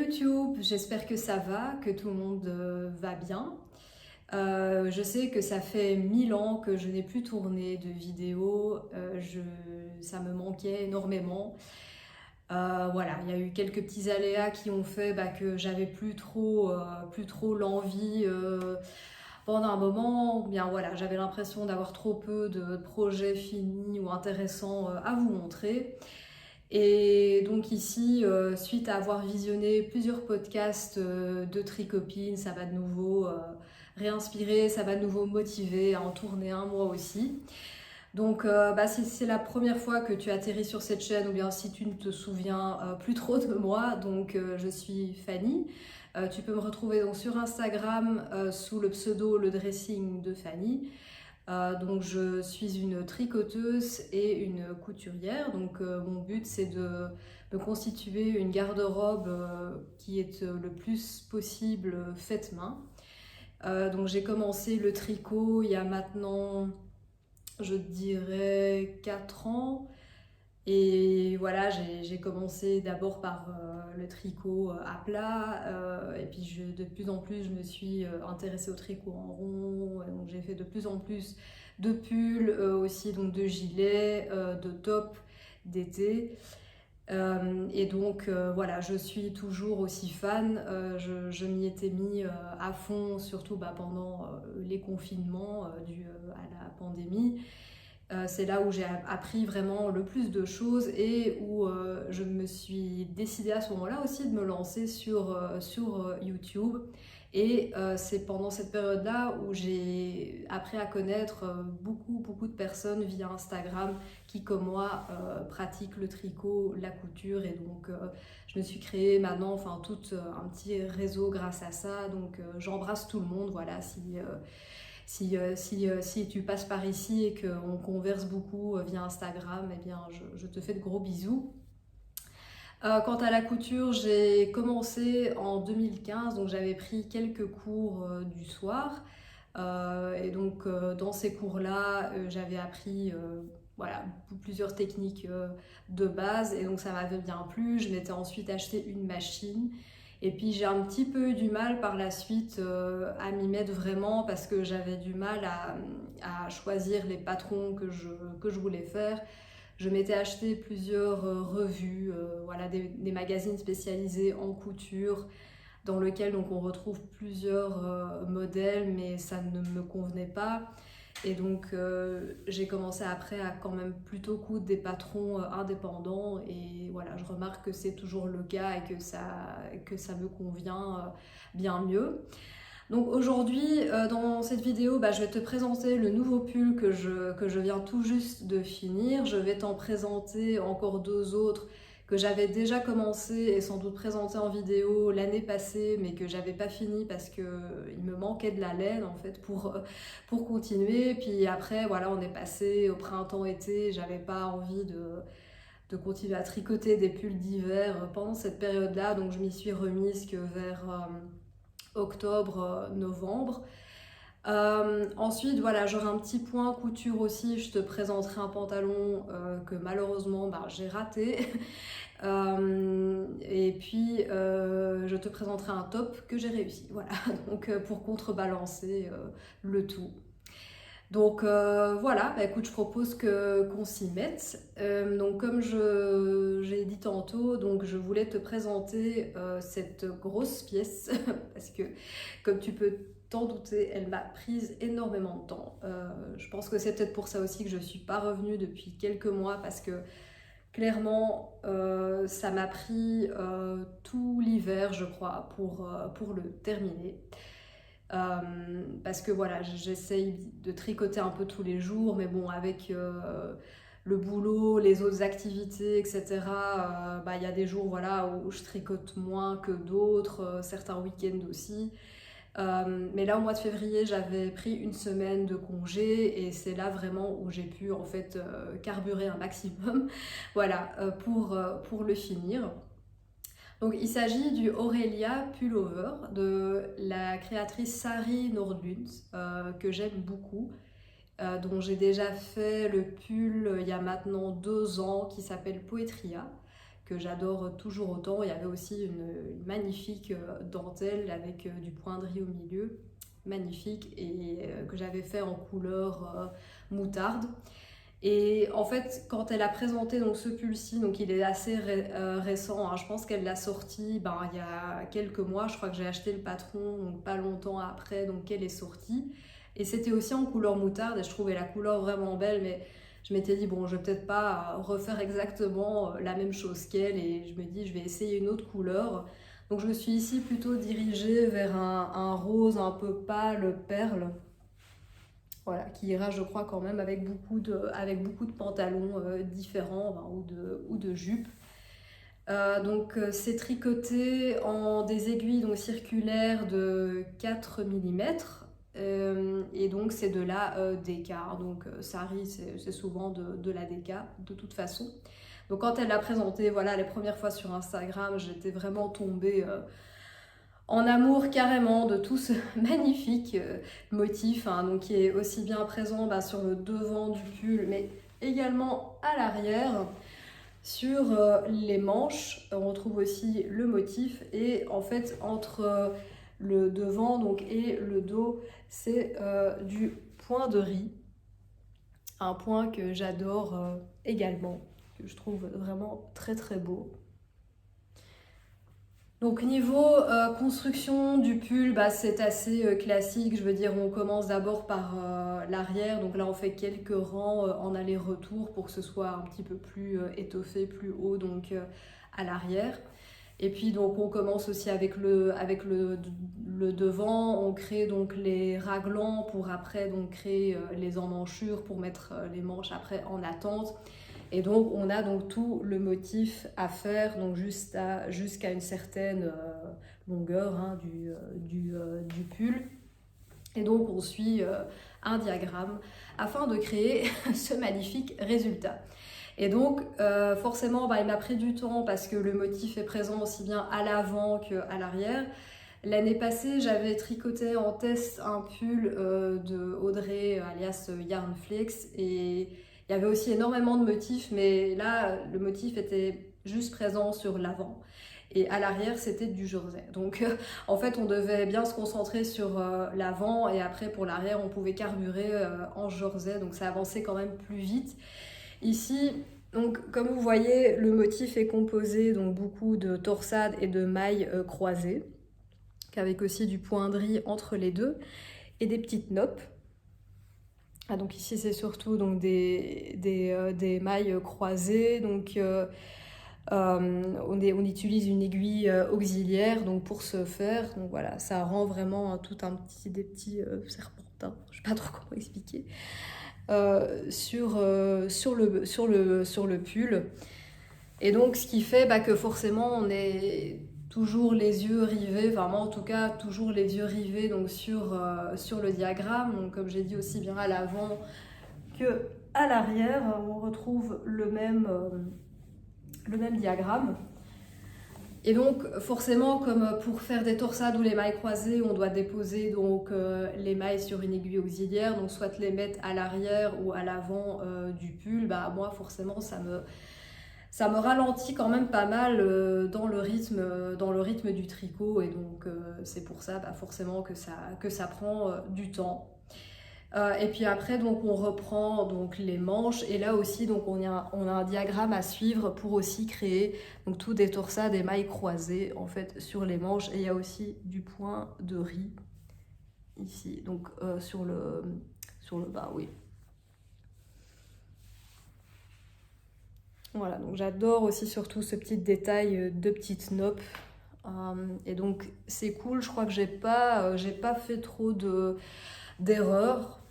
YouTube, j'espère que ça va, que tout le monde va bien. Je sais que ça fait 1000 ans que je n'ai plus tourné de vidéos, ça me manquait énormément. Voilà, il y a eu quelques petits aléas qui ont fait que j'avais plus trop l'envie pendant un moment. Ou bien voilà, j'avais l'impression d'avoir trop peu de projets finis ou intéressants à vous montrer. Et donc ici, suite à avoir visionné plusieurs podcasts de Tricopine, ça va de nouveau réinspirer, ça va de nouveau motiver à en tourner un moi aussi. Donc si c'est la première fois que tu atterris sur cette chaîne ou bien si tu ne te souviens plus trop de moi, donc je suis Fanny. Tu peux me retrouver donc sur Instagram sous le pseudo Le Dressing de Fanny. Donc je suis une tricoteuse et une couturière, donc mon but c'est de me constituer une garde-robe qui est le plus possible faite main. Donc j'ai commencé le tricot il y a maintenant, je dirais, 4 ans. Et voilà, j'ai commencé d'abord par le tricot à plat, et puis de plus en plus je me suis intéressée au tricot en rond, et donc j'ai fait de plus en plus de pulls, aussi donc de gilets, de tops d'été. Et donc voilà, je suis toujours aussi fan, je m'y étais mis à fond, surtout pendant les confinements dus à la pandémie. C'est là où j'ai appris vraiment le plus de choses et où je me suis décidée à ce moment-là aussi de me lancer sur YouTube. Et c'est pendant cette période-là où j'ai appris à connaître beaucoup de personnes via Instagram qui, comme moi, pratiquent le tricot, la couture. Et donc, je me suis créée maintenant tout un petit réseau grâce à ça. Donc, j'embrasse tout le monde. Voilà, si tu passes par ici et qu'on converse beaucoup via Instagram, eh bien, je te fais de gros bisous. Quant à la couture, j'ai commencé en 2015, donc j'avais pris quelques cours du soir. Et donc dans ces cours-là, j'avais appris voilà, plusieurs techniques de base, et donc ça m'avait bien plu. Je m'étais ensuite acheté une machine. Et puis j'ai un petit peu eu du mal par la suite à m'y mettre vraiment parce que j'avais du mal à choisir les patrons que je voulais faire. Je m'étais acheté plusieurs revues, voilà, des magazines spécialisés en couture dans lesquels donc, on retrouve plusieurs modèles, mais ça ne me convenait pas. Et donc j'ai commencé après à quand même plutôt coudre des patrons indépendants, et voilà, je remarque que c'est toujours le cas et que ça me convient bien mieux. Donc aujourd'hui, dans cette vidéo, je vais te présenter le nouveau pull que je viens tout juste de finir. Je vais t'en présenter encore deux autres que j'avais déjà commencé et sans doute présenté en vidéo l'année passée, mais que j'avais pas fini parce qu'il me manquait de la laine en fait pour continuer. Puis après, voilà, on est passé au printemps-été, j'avais pas envie de continuer à tricoter des pulls d'hiver pendant cette période-là, donc je m'y suis remise que vers octobre, novembre. Ensuite, voilà, j'aurai un petit point couture aussi. Je te présenterai un pantalon que malheureusement j'ai raté. Et puis, je te présenterai un top que j'ai réussi. Voilà, donc pour contrebalancer le tout. Donc voilà, écoute, je propose qu'on s'y mette. Donc comme j'ai dit tantôt, donc je voulais te présenter cette grosse pièce parce que comme tu peux t'en douter, elle m'a prise énormément de temps. Je pense que c'est peut-être pour ça aussi que je ne suis pas revenue depuis quelques mois, parce que clairement ça m'a pris tout l'hiver, je crois, pour le terminer. Parce que voilà, j'essaye de tricoter un peu tous les jours, mais bon, avec le boulot, les autres activités, etc., y a des jours voilà, où je tricote moins que d'autres, certains week-ends aussi. Mais là, au mois de février, j'avais pris une semaine de congé, et c'est là vraiment où j'ai pu en fait carburer un maximum voilà, pour le finir. Donc il s'agit du Aurelia Pullover de la créatrice Sari Nordlund, que j'aime beaucoup, dont j'ai déjà fait le pull il y a maintenant 2 ans, qui s'appelle Poetria, que j'adore toujours autant. Il y avait aussi une magnifique dentelle avec du point de riz au milieu, magnifique, et que j'avais fait en couleur moutarde. Et en fait, quand elle a présenté donc, ce pull-ci, donc il est assez récent, hein, je pense qu'elle l'a sorti il y a quelques mois, je crois que j'ai acheté le patron donc pas longtemps après, donc qu'elle est sortie. Et c'était aussi en couleur moutarde et je trouvais la couleur vraiment belle, mais je m'étais dit, bon, je vais peut-être pas refaire exactement la même chose qu'elle et je me dis, je vais essayer une autre couleur. Donc je me suis ici plutôt dirigée vers un rose un peu pâle, perle. Voilà, qui ira, je crois, quand même avec beaucoup de pantalons différents ou de jupes. C'est tricoté en des aiguilles donc, circulaires de 4 mm. Et donc c'est de la DK. Donc Sari, c'est souvent de la DK de toute façon. Donc quand elle l'a présenté, voilà, les premières fois sur Instagram, j'étais vraiment tombée en amour carrément de tout ce magnifique motif, hein, donc qui est aussi bien présent sur le devant du pull, mais également à l'arrière. Sur les manches, on retrouve aussi le motif et en fait entre le devant donc, et le dos, c'est du point de riz, un point que j'adore également, que je trouve vraiment très très beau. Donc niveau construction du pull, c'est assez classique, je veux dire on commence d'abord par l'arrière, donc là on fait quelques rangs en aller-retour pour que ce soit un petit peu plus étoffé, plus haut donc à l'arrière. Et puis donc on commence aussi avec le devant, on crée donc les raglans pour après donc créer les emmanchures pour mettre les manches après en attente. Et donc on a donc tout le motif à faire donc jusqu'à une certaine longueur hein, du pull. Et donc on suit un diagramme afin de créer ce magnifique résultat. Et donc forcément il m'a pris du temps parce que le motif est présent aussi bien à l'avant qu'à l'arrière. L'année passée, j'avais tricoté en test un pull de Audrey alias Yarnflex et il y avait aussi énormément de motifs, mais là, le motif était juste présent sur l'avant. Et à l'arrière, c'était du jersey. Donc, en fait, on devait bien se concentrer sur l'avant et après, pour l'arrière, on pouvait carburer en jersey. Donc, ça avançait quand même plus vite. Ici, donc, comme vous voyez, le motif est composé donc beaucoup de torsades et de mailles croisées, avec aussi du point de riz entre les deux et des petites noppes. Ah, donc ici c'est surtout donc des mailles croisées, donc on utilise une aiguille auxiliaire donc pour ce faire, donc voilà ça rend vraiment des petits serpentins, je sais pas trop comment expliquer, sur le pull. Et donc ce qui fait que forcément on est toujours les yeux rivés, enfin moi en tout cas toujours les yeux rivés donc sur le diagramme, donc comme j'ai dit aussi bien à l'avant que à l'arrière, on retrouve le même diagramme. Et donc forcément comme pour faire des torsades ou les mailles croisées, on doit déposer donc les mailles sur une aiguille auxiliaire, donc soit les mettre à l'arrière ou à l'avant du pull, moi forcément ça me ralentit quand même pas mal dans le rythme du tricot et donc c'est pour ça forcément que ça prend du temps. Et puis après donc on reprend donc les manches et là aussi donc on a un diagramme à suivre pour aussi créer donc tout des torsades et mailles croisées en fait sur les manches et il y a aussi du point de riz ici donc sur le bas, oui. Voilà, donc j'adore aussi surtout ce petit détail de petites noppes. Et donc c'est cool, je crois que j'ai pas fait trop d'erreurs.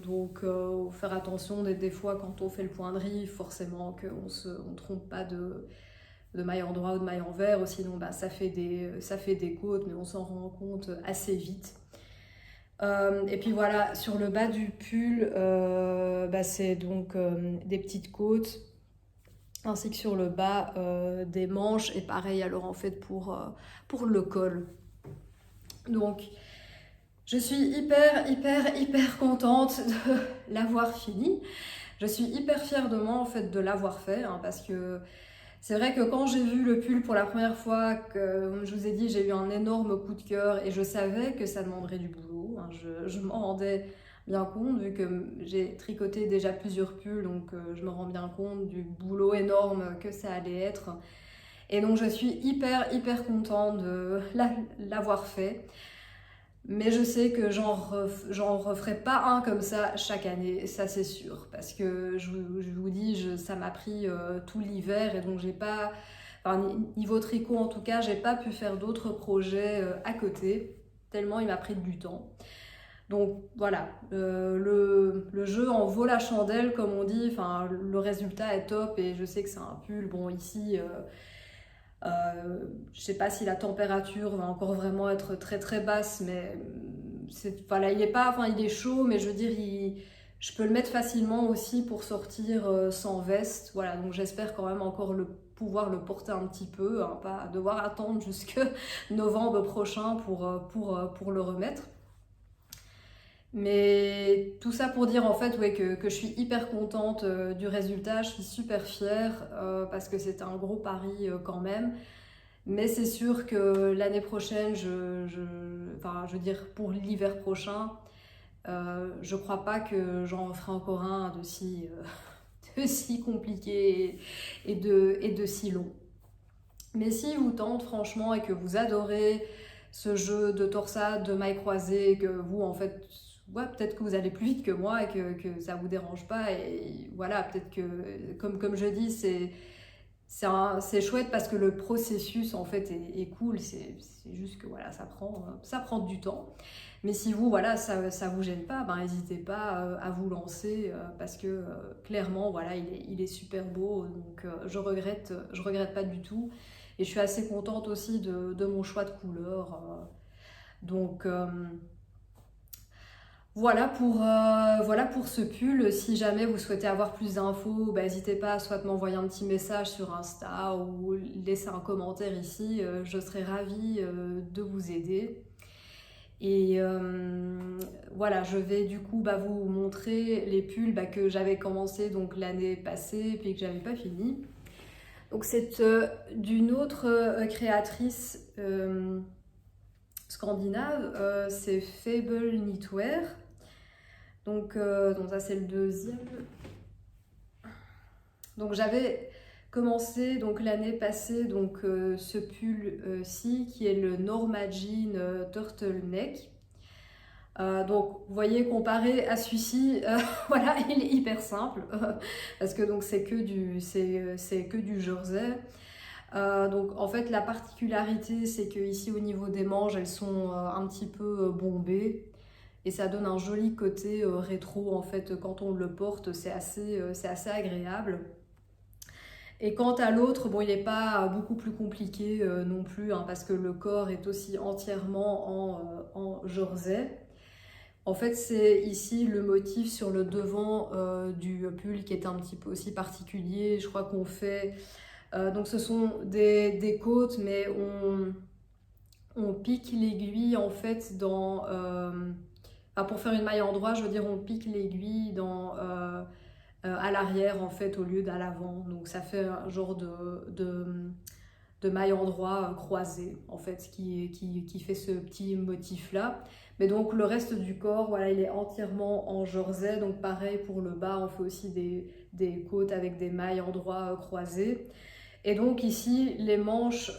Donc faire attention des fois quand on fait le point de riz, forcément qu'on ne trompe pas de maille endroit ou de maille envers, sinon ça fait des côtes, mais on s'en rend compte assez vite. Et puis voilà, sur le bas du pull, c'est donc des petites côtes ainsi que sur le bas des manches et pareil alors en fait pour le col. Donc je suis hyper contente de l'avoir fini. Je suis hyper fière de moi en fait de l'avoir fait parce que C'est vrai que quand j'ai vu le pull pour la première fois, comme je vous ai dit, j'ai eu un énorme coup de cœur et je savais que ça demanderait du boulot. Hein. Je m'en rendais bien compte vu que j'ai tricoté déjà plusieurs pulls, donc je me rends bien compte du boulot énorme que ça allait être. Et donc je suis hyper contente de l'avoir fait. Mais je sais que j'en referai pas un comme ça chaque année, ça c'est sûr. Parce que je vous dis, ça m'a pris tout l'hiver et donc j'ai pas, enfin, niveau tricot en tout cas, j'ai pas pu faire d'autres projets à côté, tellement il m'a pris du temps. Donc voilà, le jeu en vaut la chandelle comme on dit, enfin, le résultat est top et je sais que c'est un pull, bon ici... je sais pas si la température va encore vraiment être très basse, mais voilà, il est pas, enfin, il est chaud, mais je veux dire, je peux le mettre facilement aussi pour sortir sans veste. Voilà, donc j'espère quand même encore pouvoir le porter un petit peu, hein, pas devoir attendre jusque novembre prochain pour le remettre. Mais tout ça pour dire en fait ouais, que je suis hyper contente du résultat, je suis super fière parce que c'était un gros pari quand même. Mais c'est sûr que l'année prochaine, enfin, je veux dire pour l'hiver prochain, je crois pas que j'en ferai encore un de si compliqué et de si long. Mais si vous tente franchement et que vous adorez ce jeu de torsade, de mailles croisées, que vous en fait, ouais, peut-être que vous allez plus vite que moi et que ça vous dérange pas. Et voilà, peut-être que, comme je dis, c'est chouette parce que le processus en fait est cool, c'est juste que voilà, ça prend du temps. Mais si vous, voilà, ça vous gêne pas, ben n'hésitez pas à vous lancer parce que clairement, voilà, il est super beau, donc je regrette pas du tout. Et je suis assez contente aussi de mon choix de couleur. Donc voilà pour ce pull. Si jamais vous souhaitez avoir plus d'infos, bah, n'hésitez pas à soit m'envoyer un petit message sur Insta ou laisser un commentaire ici. Je serai ravie de vous aider. Et voilà, je vais du coup bah, vous montrer les pulls bah, que j'avais commencé donc l'année passée puis que j'avais pas fini. Donc c'est d'une autre créatrice scandinave, c'est Fable Knitwear. Donc ça c'est le deuxième. Donc j'avais commencé donc l'année passée donc ce pull-ci qui est le Norma Jean Turtleneck. Donc vous voyez comparé à celui-ci, voilà, il est hyper simple parce que donc c'est que du jersey. Donc en fait la particularité c'est que ici au niveau des manches elles sont un petit peu bombées. Et ça donne un joli côté rétro en fait quand on le porte, c'est assez agréable. Et quant à l'autre, bon il n'est pas beaucoup plus compliqué non plus hein, parce que le corps est aussi entièrement en jersey. En fait c'est ici le motif sur le devant du pull qui est un petit peu aussi particulier. Je crois qu'on fait, donc ce sont des côtes mais on pique l'aiguille en fait dans... pour faire une maille en droit, je veux dire, on pique l'aiguille à l'arrière en fait au lieu d'à l'avant. Donc ça fait un genre de maille en droit croisée en fait qui fait ce petit motif là. Mais donc le reste du corps, voilà, il est entièrement en jersey. Donc pareil pour le bas, on fait aussi des côtes avec des mailles en droit croisées. Et donc ici, les manches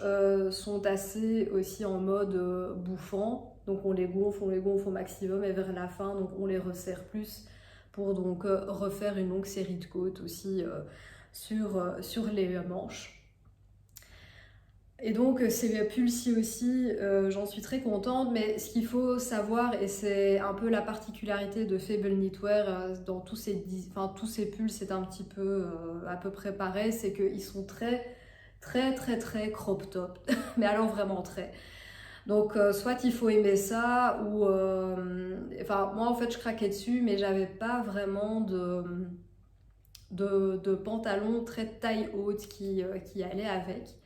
sont assez aussi en mode bouffant. Donc on les gonfle au maximum et vers la fin, donc on les resserre plus pour donc refaire une longue série de côtes aussi sur les manches. Et donc ces pulls-ci aussi, j'en suis très contente, mais ce qu'il faut savoir, et c'est un peu la particularité de Fable Knitwear, dans tous ces pulls, c'est un petit peu à peu près pareil, c'est qu'ils sont très crop top, mais alors vraiment très. Donc soit il faut aimer ça, ou... enfin moi en fait je craquais dessus, mais j'avais pas vraiment de pantalon très taille haute qui allait avec.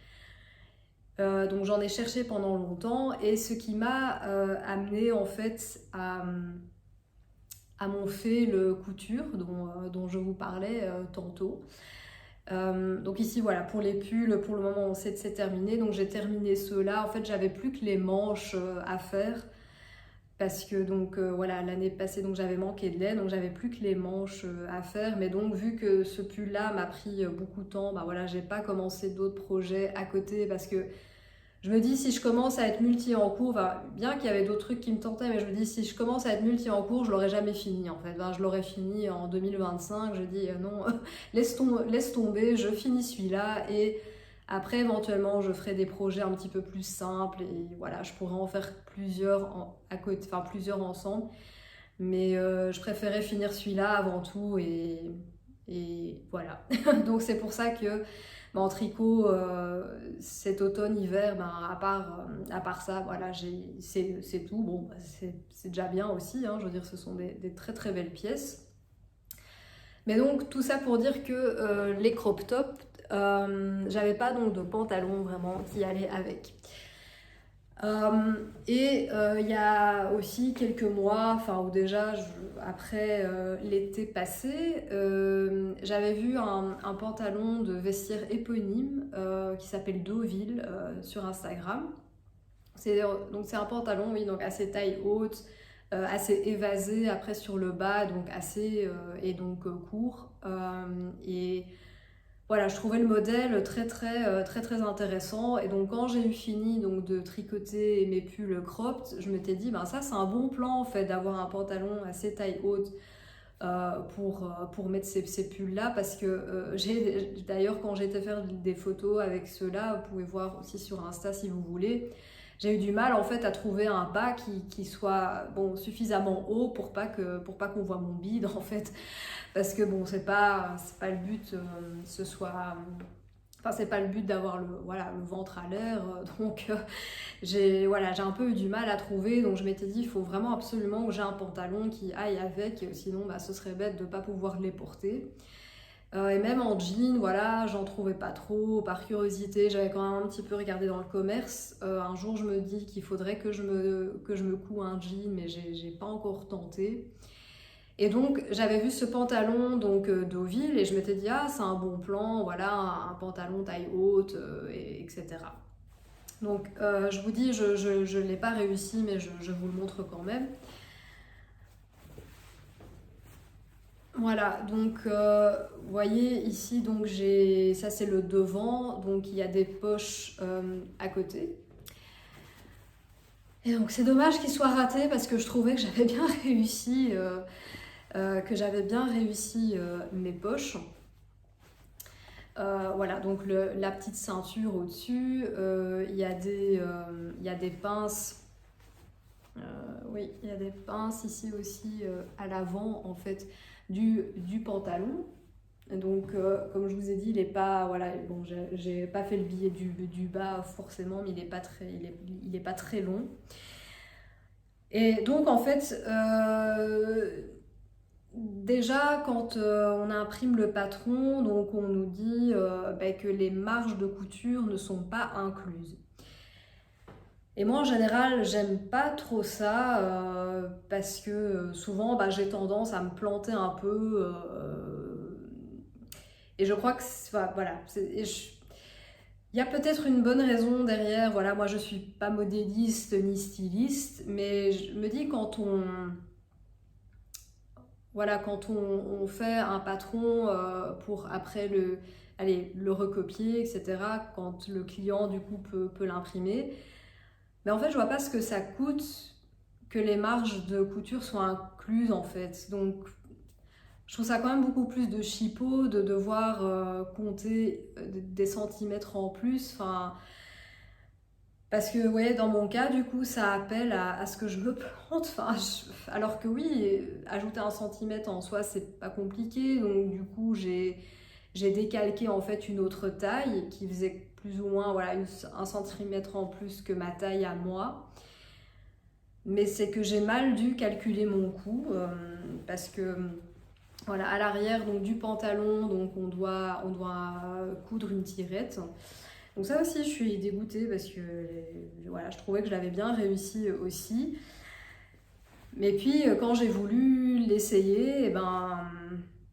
Donc j'en ai cherché pendant longtemps et ce qui m'a amené en fait à mon fait le couture dont je vous parlais tantôt. Donc ici voilà, pour les pulls, pour le moment c'est terminé, donc j'ai terminé ceux-là. En fait j'avais plus que les manches à faire parce que donc voilà, l'année passée donc j'avais manqué de lait, donc j'avais plus que les manches à faire. Mais donc vu que ce pull-là m'a pris beaucoup de temps, bah voilà, j'ai pas commencé d'autres projets à côté parce que je me dis si je commence à être multi en cours, enfin, bien qu'il y avait d'autres trucs qui me tentaient, mais je me dis si je commence à être multi en cours, je l'aurais jamais fini en fait. Ben, je l'aurais fini en 2025, je dis non, laisse tomber, je finis celui-là et après éventuellement je ferai des projets un petit peu plus simples et voilà, je pourrais en faire plusieurs à côté, enfin plusieurs ensemble. Mais je préférais finir celui-là avant tout et voilà. Donc c'est pour ça que en tricot, cet automne-hiver, ben, à part ça, voilà, c'est tout. Bon, bah, c'est déjà bien aussi, hein, je veux dire, ce sont des très très belles pièces. Mais donc, tout ça pour dire que les crop tops, j'avais pas donc de pantalon vraiment qui allait avec. Il y a aussi quelques mois, enfin ou déjà après l'été passé, j'avais vu un pantalon de vestiaire éponyme qui s'appelle Deauville sur Instagram. Donc c'est un pantalon, oui, donc assez taille haute, assez évasé après sur le bas, donc assez et donc court. Et voilà, je trouvais le modèle très intéressant et donc quand j'ai eu fini donc de tricoter mes pulls cropped, je m'étais dit ben ça c'est un bon plan en fait d'avoir un pantalon assez taille haute pour mettre ces pulls là parce que d'ailleurs quand j'étais faire des photos avec ceux-là, vous pouvez voir aussi sur Insta si vous voulez, j'ai eu du mal en fait à trouver un bas qui soit bon suffisamment haut pour pas qu'on voit mon bide en fait. Parce que bon, c'est pas le but, enfin c'est pas le but d'avoir le ventre à l'air. Donc j'ai un peu eu du mal à trouver. Donc je m'étais dit, il faut vraiment absolument que j'ai un pantalon qui aille avec. Sinon, bah, ce serait bête de pas pouvoir les porter. Et même en jean, voilà, j'en trouvais pas trop. Par curiosité, j'avais quand même un petit peu regardé dans le commerce. Un jour, je me dis qu'il faudrait que je me coue un jean, mais j'ai pas encore tenté. Et donc j'avais vu ce pantalon donc Deauville et je m'étais dit ah c'est un bon plan, voilà un pantalon taille haute etc. Donc je vous dis je l'ai pas réussi mais je vous le montre quand même. Voilà donc vous voyez ici donc ça c'est le devant, donc il y a des poches à côté. Et donc c'est dommage qu'il soit raté parce que je trouvais que j'avais bien réussi mes poches. Voilà, donc la petite ceinture au-dessus, il y a des pinces. Oui, il y a des pinces ici aussi à l'avant en fait du pantalon. Donc, comme je vous ai dit, il est pas, voilà, bon, j'ai pas fait le billet du bas forcément, mais il est pas très long. Et donc, en fait, déjà, quand on imprime le patron, donc on nous dit que les marges de couture ne sont pas incluses. Et moi, en général, j'aime pas trop ça parce que souvent, j'ai tendance à me planter un peu. Et je crois que, voilà, il y a peut-être une bonne raison derrière. Voilà, moi, je suis pas modéliste ni styliste, mais je me dis quand on fait un patron pour après le recopier, etc., quand le client du coup peut l'imprimer, mais en fait je vois pas ce que ça coûte que les marges de couture soient incluses en fait. Donc je trouve ça quand même beaucoup plus de chipot de devoir compter des centimètres en plus. Enfin, parce que ouais, dans mon cas, du coup, ça appelle à ce que je me plante. Enfin, alors que oui, ajouter un centimètre en soi, c'est pas compliqué. Donc du coup, j'ai décalqué en fait une autre taille qui faisait plus ou moins voilà, un centimètre en plus que ma taille à moi. Mais c'est que j'ai mal dû calculer mon coût parce que voilà, à l'arrière donc du pantalon, donc on doit coudre une tirette. Donc ça aussi, je suis dégoûtée parce que voilà, je trouvais que je l'avais bien réussi aussi. Mais puis, quand j'ai voulu l'essayer,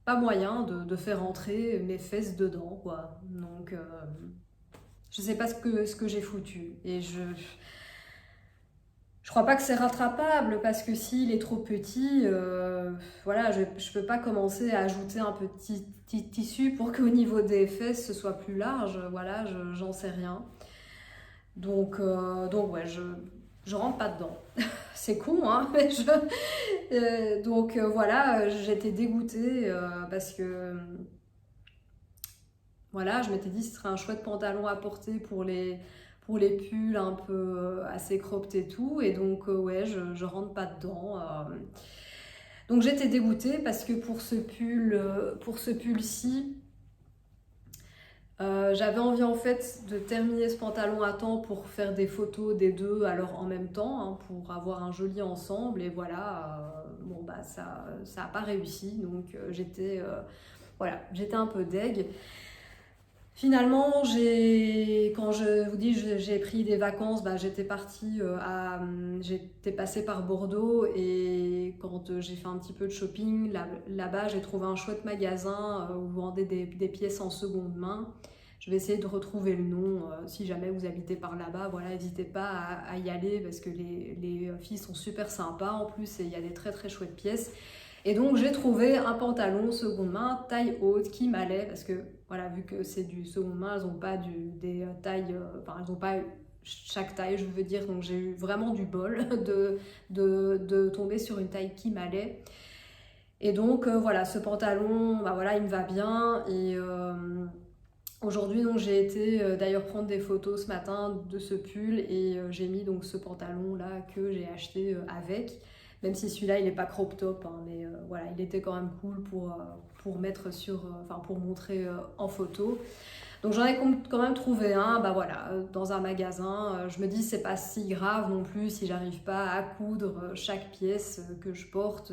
pas moyen de faire entrer mes fesses dedans, quoi. Donc, je sais pas ce que j'ai foutu. Et je crois pas que c'est rattrapable parce que s'il est trop petit, voilà, je peux pas commencer à ajouter un petit tissu pour qu'au niveau des fesses ce soit plus large. Voilà, j'en sais rien. Donc ouais, je rentre pas dedans. C'est con, hein, mais voilà, j'étais dégoûtée parce que voilà, je m'étais dit que ce serait un chouette pantalon à porter pour les pulls un peu assez cropped et tout. Et donc, ouais, je rentre pas dedans. Donc, j'étais dégoûtée parce que pour ce pull-ci, j'avais envie en fait de terminer ce pantalon à temps pour faire des photos des deux alors en même temps, hein, pour avoir un joli ensemble. Et voilà, bon, bah, ça a pas réussi. Donc, voilà, j'étais un peu deg. Finalement, quand je vous dis j'ai pris des vacances, bah, j'étais passée par Bordeaux et quand j'ai fait un petit peu de shopping là-bas, j'ai trouvé un chouette magasin où vous vendez des pièces en seconde main. Je vais essayer de retrouver le nom si jamais vous habitez par là-bas. Voilà, n'hésitez pas à y aller parce que les filles sont super sympas en plus et il y a des très très chouettes pièces. Et donc j'ai trouvé un pantalon seconde main taille haute qui m'allait parce que voilà, vu que c'est du seconde main, elles n'ont pas des tailles, enfin elles n'ont pas chaque taille, je veux dire, donc j'ai eu vraiment du bol de tomber sur une taille qui m'allait. Et donc voilà, ce pantalon, bah voilà, il me va bien et aujourd'hui donc j'ai été d'ailleurs prendre des photos ce matin de ce pull et j'ai mis donc ce pantalon là que j'ai acheté avec. Même si celui-là il n'est pas crop top, hein, mais voilà, il était quand même cool pour mettre enfin pour montrer en photo. Donc j'en ai quand même trouvé un, bah voilà, dans un magasin. Je me dis c'est pas si grave non plus si j'arrive pas à coudre chaque pièce que je porte.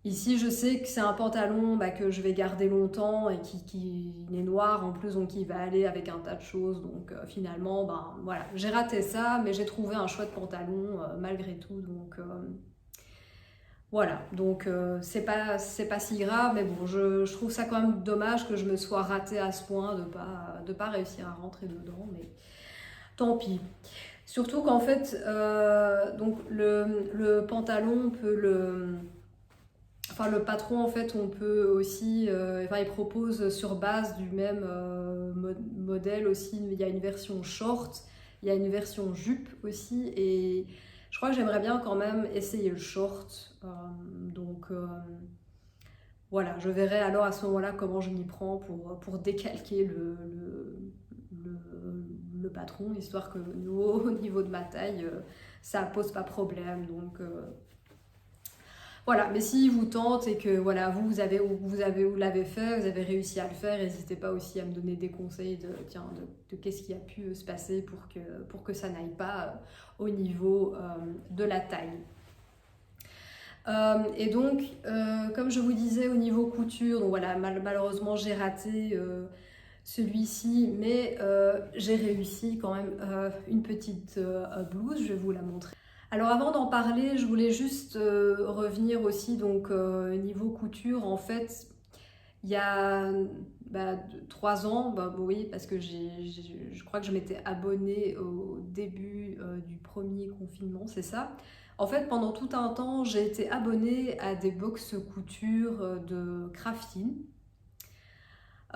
Ici, je sais que c'est un pantalon bah, que je vais garder longtemps et qui est noir en plus, donc il va aller avec un tas de choses. Donc finalement, ben voilà, j'ai raté ça, mais j'ai trouvé un chouette pantalon malgré tout. Donc voilà, donc c'est pas si grave, mais bon, je trouve ça quand même dommage que je me sois ratée à ce point de pas réussir à rentrer dedans, mais tant pis. Surtout qu'en fait, donc le pantalon, on peut Enfin, le patron, en fait, on peut aussi. Enfin, il propose sur base du même modèle aussi. Il y a une version short, il y a une version jupe aussi. Et je crois que j'aimerais bien quand même essayer le short. Donc, voilà, je verrai alors à ce moment-là comment je m'y prends pour décalquer le, le patron, histoire que au niveau de ma taille, ça pose pas problème. Donc. Voilà, mais si vous tente et que voilà, vous l'avez fait, vous avez réussi à le faire, n'hésitez pas aussi à me donner des conseils de qu'est-ce qui a pu se passer pour que ça n'aille pas au niveau de la taille. Et donc, comme je vous disais, au niveau couture, donc voilà, malheureusement j'ai raté celui-ci, mais j'ai réussi quand même une petite blouse, je vais vous la montrer. Alors avant d'en parler, je voulais juste revenir aussi donc niveau couture. En fait, il y a 3 ans, bah, oui, parce que je crois que je m'étais abonnée au début du premier confinement, c'est ça. En fait, pendant tout un temps, j'ai été abonnée à des box couture de crafting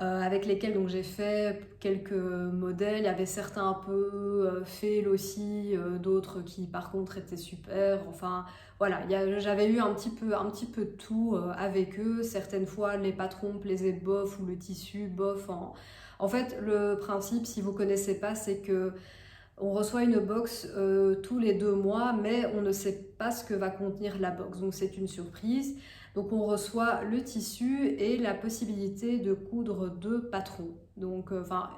avec lesquels donc j'ai fait quelques modèles. Il y avait certains un peu fails aussi, d'autres qui par contre étaient super. Enfin voilà, j'avais eu un petit peu de tout avec eux. Certaines fois les patrons me plaisaient bof ou le tissu bof. En fait le principe, si vous connaissez pas, c'est que on reçoit une box tous les 2 mois, mais on ne sait pas ce que va contenir la box. Donc c'est une surprise. Donc on reçoit le tissu et la possibilité de coudre 2 patrons. Donc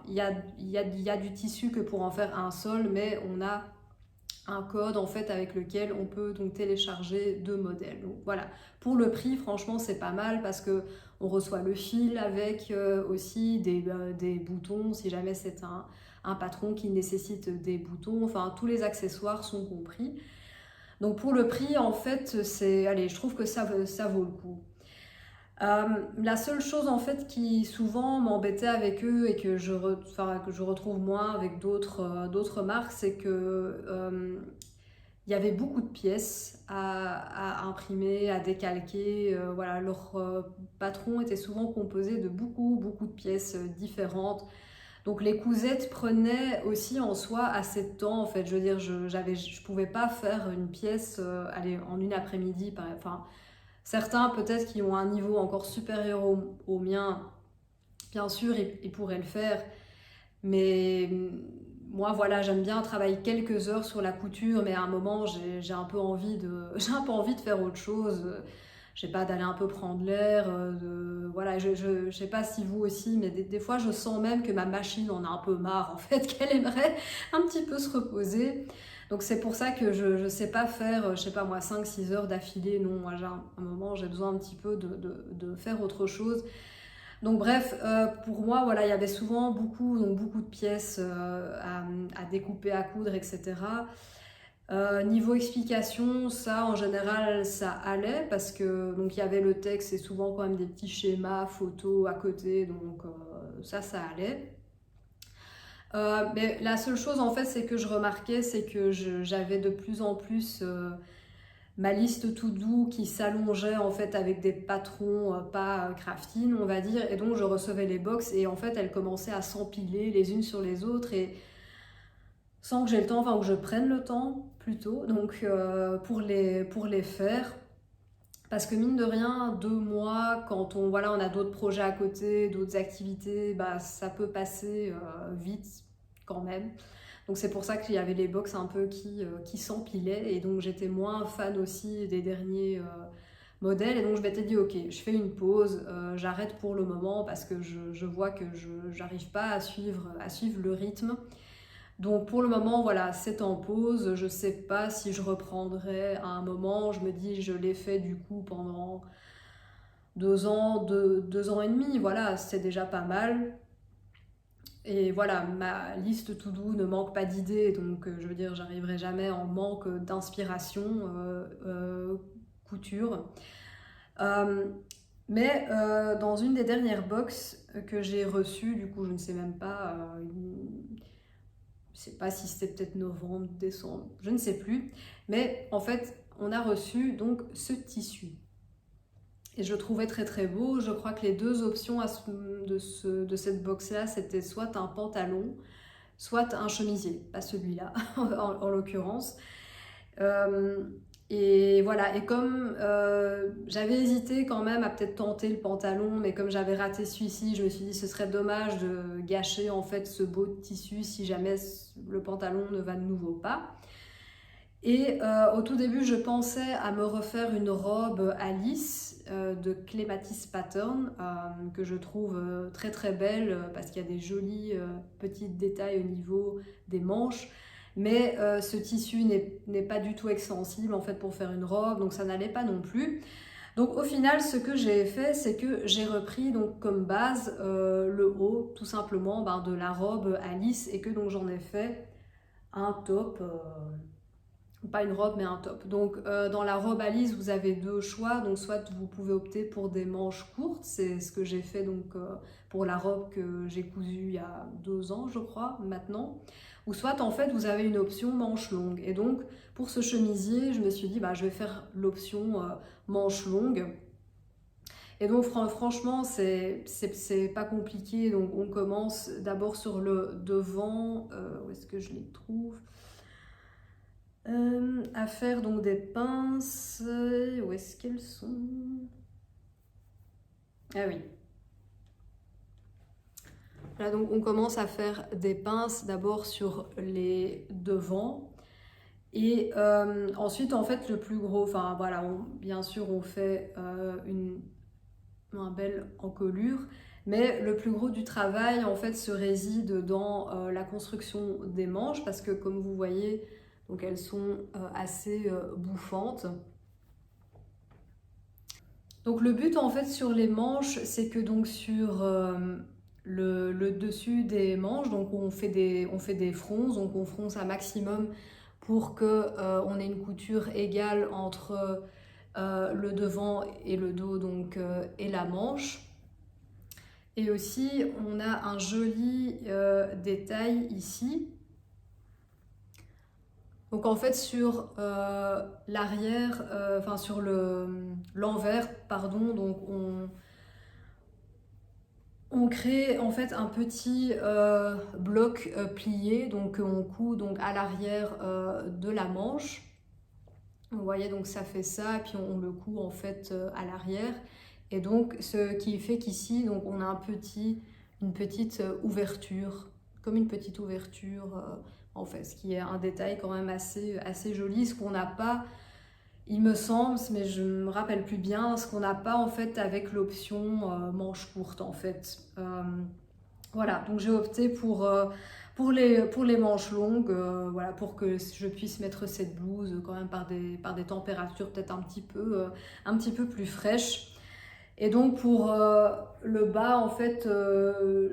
il y a du tissu que pour en faire un seul, mais on a un code en fait avec lequel on peut donc télécharger 2 modèles. Donc voilà, pour le prix franchement c'est pas mal parce que on reçoit le fil avec aussi des boutons si jamais c'est un patron qui nécessite des boutons, enfin tous les accessoires sont compris. Donc pour le prix en fait allez, je trouve que ça vaut le coup. La seule chose en fait qui souvent m'embêtait avec eux et que que je retrouve moins avec d'autres marques, c'est que il y avait beaucoup de pièces à imprimer, à décalquer. Voilà, leur patron était souvent composé de beaucoup de pièces différentes. Donc les cousettes prenaient aussi en soi assez de temps en fait. Je veux dire, je pouvais pas faire une pièce allez, en une après-midi. Enfin, certains peut-être qui ont un niveau encore supérieur au mien, bien sûr, ils pourraient le faire. Mais moi, voilà, j'aime bien travailler quelques heures sur la couture, mais à un moment, j'ai un peu envie j'ai un peu envie de faire autre chose. Je sais pas, d'aller un peu prendre l'air. Voilà, je sais pas si vous aussi, mais des fois, je sens même que ma machine en a un peu marre, en fait, qu'elle aimerait un petit peu se reposer. Donc c'est pour ça que je sais pas faire, je sais pas moi, 5 6 heures d'affilée. Non, moi, j'ai un moment, j'ai besoin un petit peu de faire autre chose. Donc bref, pour moi, voilà, il y avait souvent beaucoup de pièces à découper, à coudre, etc. Niveau explication, ça en général, ça allait parce que donc il y avait le texte et souvent quand même des petits schémas, photos à côté, donc ça allait. Mais la seule chose en fait, c'est que je remarquais, c'est que j'avais de plus en plus ma liste to do qui s'allongeait en fait avec des patrons pas crafting on va dire, et donc je recevais les box et en fait elles commençaient à s'empiler les unes sur les autres et sans que j'ai le temps, enfin que je prenne le temps plutôt, donc pour les faire. Parce que mine de rien, 2 mois, quand voilà, on a d'autres projets à côté, d'autres activités, bah, ça peut passer vite quand même. Donc c'est pour ça qu'il y avait les box un peu qui s'empilaient et donc j'étais moins fan aussi des derniers modèles et donc je m'étais dit ok, je fais une pause, j'arrête pour le moment parce que je vois que je n'arrive pas à suivre le rythme. Donc pour le moment, voilà, c'est en pause. Je sais pas si je reprendrai à un moment. Je me dis, je l'ai fait du coup pendant 2 ans, 2 ans et demi. Voilà, c'est déjà pas mal. Et voilà, ma liste to do ne manque pas d'idées. Donc je veux dire, j'arriverai jamais en manque d'inspiration couture. Euh, mais dans une des dernières box que j'ai reçues, du coup, je ne sais même pas. Je sais pas si c'était peut-être novembre, décembre, je ne sais plus. Mais en fait, on a reçu donc ce tissu. Et je le trouvais très beau. Je crois que les deux options de cette box-là, c'était soit un pantalon, soit un chemisier. Pas celui-là, en l'occurrence. Euh, et voilà, et comme j'avais hésité quand même à peut-être tenter le pantalon, mais comme j'avais raté celui-ci, je me suis dit ce serait dommage de gâcher en fait ce beau tissu si jamais le pantalon ne va de nouveau pas. Et au tout début, je pensais à me refaire une robe à lisse de Clematis Pattern que je trouve très belle parce qu'il y a des jolis petits détails au niveau des manches. Mais ce tissu n'est pas du tout extensible en fait pour faire une robe, donc ça n'allait pas non plus. Donc au final, ce que j'ai fait, c'est que j'ai repris donc comme base le haut tout simplement de la robe à lisse et que donc j'en ai fait un top. Pas une robe mais un top. Donc dans la robe à lisse vous avez deux choix, donc soit vous pouvez opter pour des manches courtes, c'est ce que j'ai fait donc pour la robe que j'ai cousue il y a 2 ans je crois maintenant, ou soit en fait vous avez une option manche longue. Et donc pour ce chemisier je me suis dit je vais faire l'option manche longue. Et donc franchement c'est pas compliqué, donc on commence d'abord sur le devant, où est-ce que je les trouve, à faire donc des pinces. Où est-ce qu'elles sont? Ah oui. Là donc on commence à faire des pinces d'abord sur les devants. Et ensuite en fait le plus gros, enfin voilà, bien sûr on fait un bel encolure. Mais le plus gros du travail en fait se réside dans la construction des manches parce que comme vous voyez, donc elles sont assez bouffantes. Donc le but en fait sur les manches, c'est que donc sur le dessus des manches, donc on fait des fronces, donc on fronce un maximum pour que on ait une couture égale entre le devant et le dos donc, et la manche. Et aussi on a un joli détail ici. Donc en fait sur l'arrière, enfin sur l'envers, pardon, donc on crée en fait un petit bloc plié, donc on coud donc à l'arrière de la manche. Vous voyez, donc ça fait ça, et puis on le coud en fait à l'arrière. Et donc ce qui fait qu'ici, donc on a une petite ouverture, comme une petite ouverture en fait, ce qui est un détail quand même assez joli, ce qu'on n'a pas, il me semble, mais je me rappelle plus bien, ce qu'on n'a pas en fait avec l'option manche courte en fait. Voilà, donc j'ai opté pour les manches longues, voilà, pour que je puisse mettre cette blouse quand même par des températures peut-être un petit peu plus fraîches. Et donc pour le bas, en fait,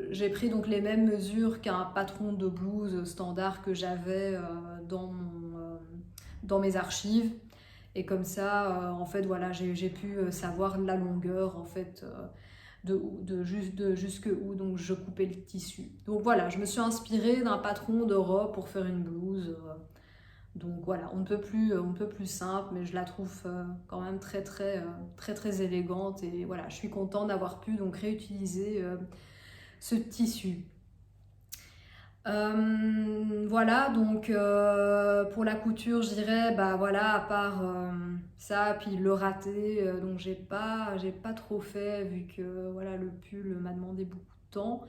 j'ai pris donc les mêmes mesures qu'un patron de blouse standard que j'avais dans mes archives. Et comme ça, en fait, voilà, j'ai pu savoir la longueur, en fait, de jusque où donc je coupais le tissu. Donc voilà, je me suis inspirée d'un patron de robe pour faire une blouse. Donc voilà, on ne peut plus simple, mais je la trouve quand même très élégante. Et voilà, je suis contente d'avoir pu donc réutiliser ce tissu. Voilà, donc pour la couture, je dirais, bah voilà, à part ça, puis le raté, donc j'ai pas trop fait vu que voilà, le pull m'a demandé beaucoup de temps.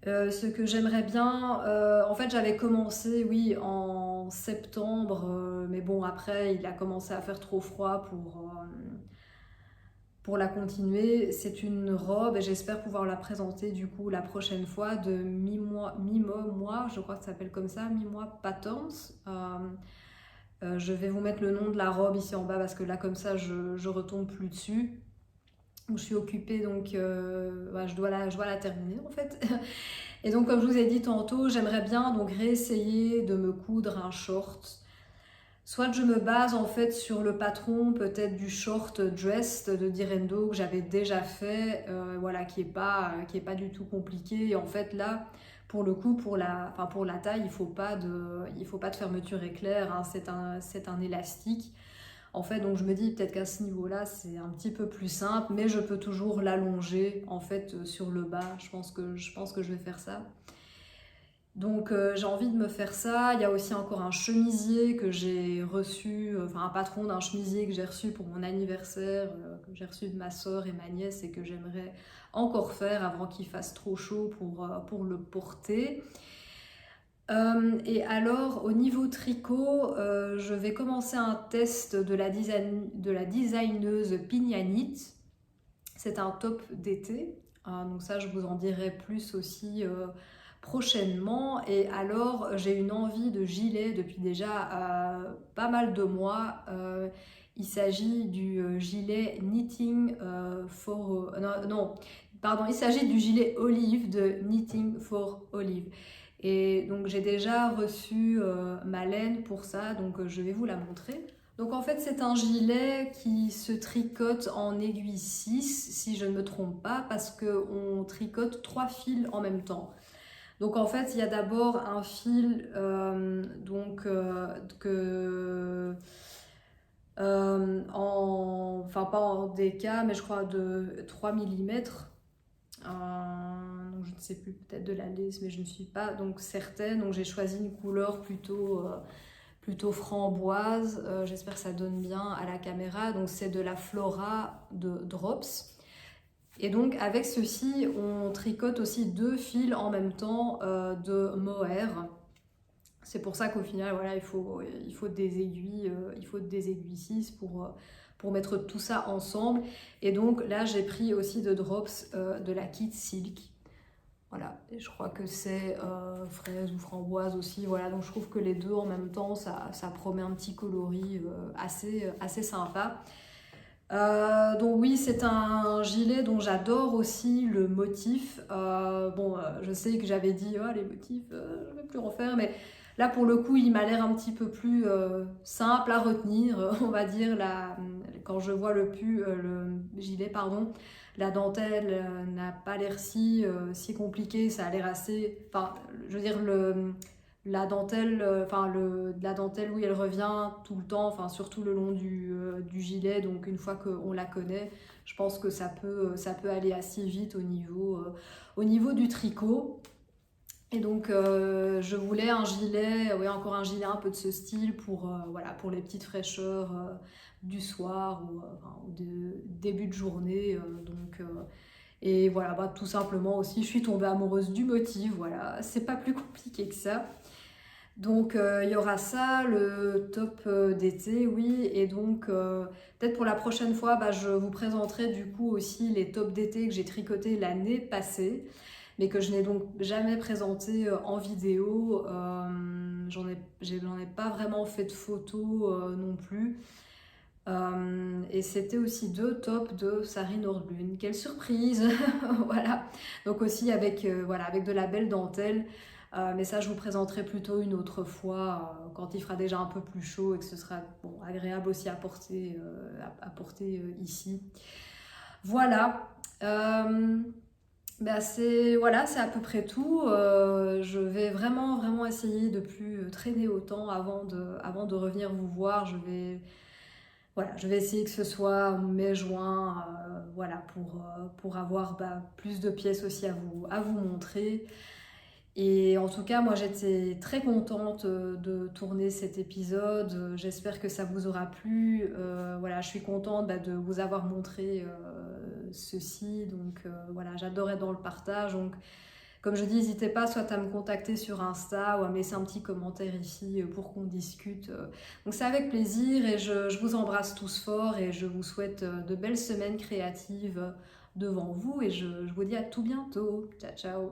Ce que j'aimerais bien, en fait j'avais commencé, oui, en septembre, mais bon après il a commencé à faire trop froid pour la continuer. C'est une robe et j'espère pouvoir la présenter du coup la prochaine fois de mi-mois, je crois que ça s'appelle comme ça, mi-mois patterns. Je vais vous mettre le nom de la robe ici en bas parce que là comme ça je retombe plus dessus. Je suis occupée donc ouais, je dois la terminer en fait. Et donc comme je vous ai dit tantôt, j'aimerais bien donc réessayer de me coudre un short. Soit je me base en fait sur le patron peut-être du short dress de Direndo que j'avais déjà fait, voilà, qui est pas du tout compliqué. Et en fait là, pour le coup, pour la taille, il faut pas de fermeture éclair, hein, c'est un élastique. En fait, donc je me dis peut-être qu'à ce niveau-là, c'est un petit peu plus simple, mais je peux toujours l'allonger en fait sur le bas. Je pense que je vais faire ça. Donc j'ai envie de me faire ça. Il y a aussi encore un chemisier que j'ai reçu, enfin un patron d'un chemisier que j'ai reçu pour mon anniversaire, que j'ai reçu de ma soeur et ma nièce et que j'aimerais encore faire avant qu'il fasse trop chaud pour le porter. Et alors au niveau tricot, je vais commencer un test de la designeuse Pignanite. C'est un top d'été, donc ça je vous en dirai plus aussi prochainement. Et alors j'ai une envie de gilet depuis déjà pas mal de mois. Il s'agit du gilet Knitting for... non, pardon, il s'agit du gilet Olive de Knitting for Olive. Et donc j'ai déjà reçu ma laine pour ça, donc je vais vous la montrer. Donc en fait c'est un gilet qui se tricote en aiguille 6 si je ne me trompe pas, parce qu'on tricote 3 fils en même temps. Donc en fait il y a d'abord un fil enfin pas en DK, mais je crois de 3 mm. Donc je ne sais plus, peut-être de la laisse, mais je ne suis pas donc certaine. Donc j'ai choisi une couleur plutôt framboise. J'espère que ça donne bien à la caméra. Donc c'est de la Flora de Drops. Et donc avec ceci, on tricote aussi 2 fils en même temps de mohair. C'est pour ça qu'au final, voilà, il faut des aiguilles, 6 pour mettre tout ça ensemble. Et donc là, j'ai pris aussi de Drops de la Kit Silk. Voilà, et je crois que c'est fraise ou framboise aussi. Voilà, donc je trouve que les deux en même temps, ça promet un petit coloris assez sympa. Donc oui, c'est un gilet dont j'adore aussi le motif. Je sais que j'avais dit les motifs, je ne vais plus en faire, mais là pour le coup, il m'a l'air un petit peu plus simple à retenir, on va dire, quand je vois le gilet, pardon, la dentelle n'a pas l'air si compliquée, ça a l'air assez... Enfin, je veux dire, la dentelle, la dentelle, oui, elle revient tout le temps, enfin, surtout le long du gilet, donc une fois qu'on la connaît, je pense que ça peut aller assez vite au niveau du tricot. Et donc je voulais un gilet, ouais, encore un gilet un peu de ce style voilà, pour les petites fraîcheurs du soir ou de début de journée. Et voilà, bah, tout simplement aussi, je suis tombée amoureuse du motif, voilà, c'est pas plus compliqué que ça. Donc il y aura ça, le top d'été, oui, et donc peut-être pour la prochaine fois, bah, je vous présenterai du coup aussi les tops d'été que j'ai tricotés l'année passée, mais que je n'ai donc jamais présenté en vidéo. J'en ai pas vraiment fait de photos non plus. Et c'était aussi 2 tops de Sari Nordlund. Quelle surprise! Voilà. Donc aussi voilà, avec de la belle dentelle. Mais ça, je vous présenterai plutôt une autre fois, quand il fera déjà un peu plus chaud et que ce sera bon, agréable aussi à porter ici. Voilà. C'est à peu près tout. Je vais vraiment, vraiment essayer de plus traîner autant avant de revenir vous voir. Je vais essayer que ce soit mai-juin, voilà, pour avoir plus de pièces aussi à vous montrer. Et en tout cas, moi j'étais très contente de tourner cet épisode. J'espère que ça vous aura plu. Voilà, je suis contente de vous avoir montré ceci. Donc voilà, j'adorais être dans le partage. Donc comme je dis, n'hésitez pas soit à me contacter sur Insta ou à me laisser un petit commentaire ici pour qu'on discute. Donc c'est avec plaisir et je vous embrasse tous fort et je vous souhaite de belles semaines créatives devant vous et je vous dis à tout bientôt. Ciao, ciao!